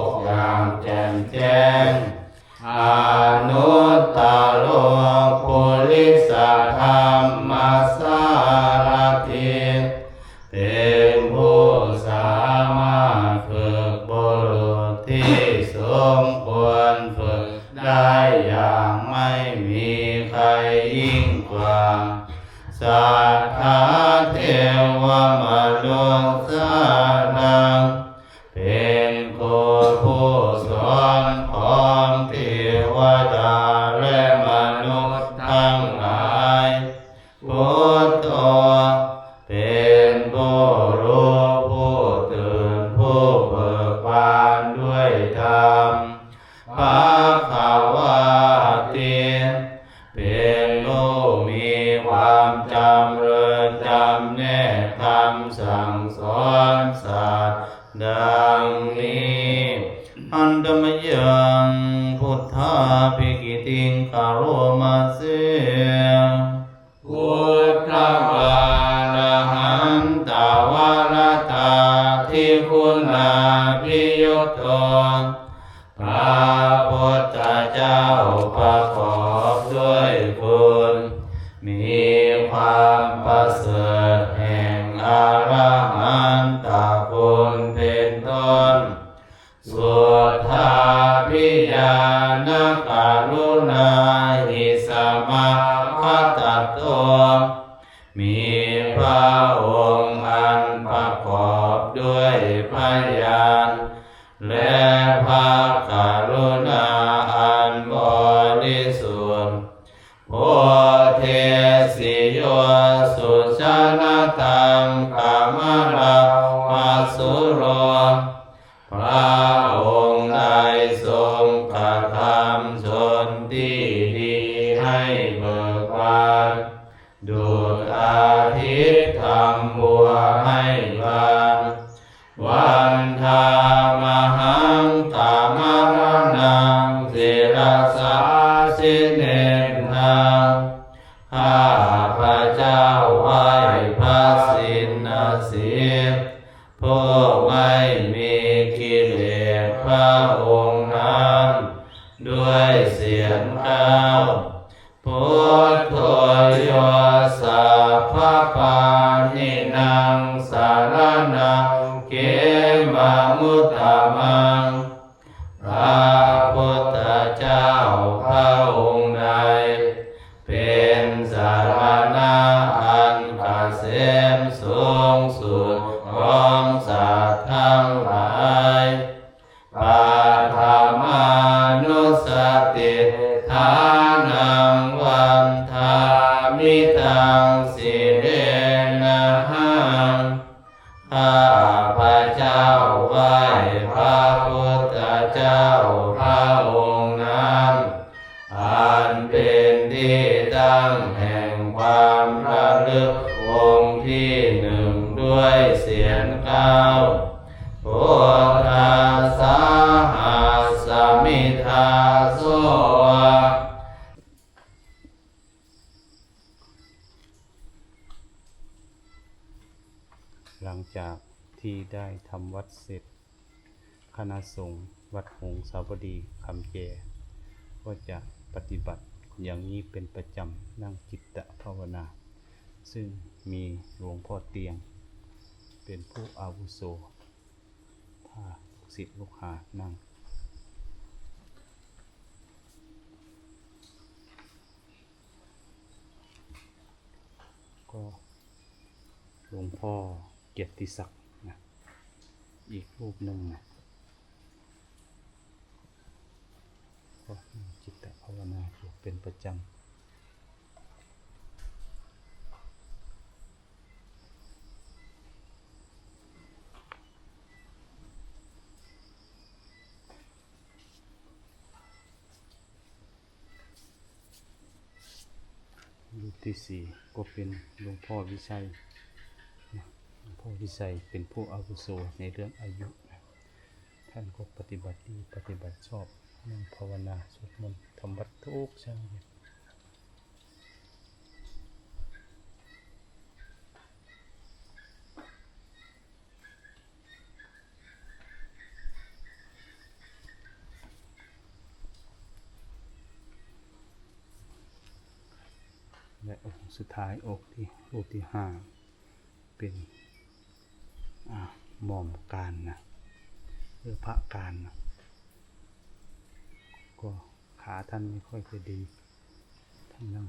กอย่างแจ่มแจ้งอนุตตโรปุริสธรรมสารถิเป็นผู้สามารถฝึกบุรุษที่สมควรฝึกได้อย่างไม่มีใครยิ่งกว่าสัทธาเทวมนุษย์นังเป็นผู้สอนของเทวดาและมนุษย์ทั้งหลายพุทโธเป็นผู้รู้ผู้ตื่นผู้เบิกบานด้วยธรรมภควติเป็นผู้มีความจำเริญจำแนกธรรมสั่งสอนสัตว์ดังนี้อันธรรมยังพุทธาภิกิติงคารมาเสพุทธวาระหันตาวรตาทิคุณาภิยุตโตพระพุทธเจ้าประกอบด้วยคุณมีความประเสริฐแห่งอรหันตคุณเป็นต้นสุทธาภิญาณกรุณาหิสมาคัตโตมีพระองค์อันประกอบด้วยพยานและพระกรุณาอันบริสุทธิ์โพเทสิโยสุชนะตังกามรามาสุโรพระองค์ได้ทรงกระทำชนที่ดีให้เบิกบานดุจอาทิตย์ทำบัวให้บานวันทามหังตามรณังศิรสาสิเนนังข้าพระเจ้าไหว้พระสินสีผู้ไม่มีกิเลสพระองค์นั้นด้วยเสียงกล่าวพุทโธโยสัพพปานินังสารนังเกมามุตตมังพระพุทธเจ้าพระองค์ใดเป็นสารณะอันเกษมสูงสุดของสัตว์ทั้งหลายปัทมานุสติฐานังวันทามิตังสิเรนะหังข้าพระเจ้าไหว้พระพุทธเจ้าพระองค์นั้นอันเป็นที่ตั้งแห่งความระลึกองค์ที่หนึ่งด้วยเสียงกล่าวพุทธัสสะหัสสมิทาโสหลังจากที่ได้ทำวัดเสร็จคณะสงฆ์วัดหงสาวดีคำแจก็จะปฏิบัติอย่างนี้เป็นประจำนั่งจิตภาวนาซึ่งมีหลวงพ่อเตียงเป็นผู้อาวุโสพาลูกศิษย์ลูกหานั่งก็หลวงพ่อเกียรติศักดิ์นะอีกรูปหนึ่งนะก็จิตภาวนาอยู่เป็นประจำรูปที่สี่ก็เป็นหลวงพ่อวิชัยหลวงพ่อวิชัยเป็นผู้อาวุโสในเรื่องอายุท่านก็ปฏิบัติดีปฏิบัติชอบนั่งภาวนาสวดมนต์ทำวัดทุกเช้าเย็น และองค์สุดท้ายองค์ที่ห้าเป็นหม่อมการนะพระการนะก็ขาท่านไม่ค่อยจะดีท่านนั่ง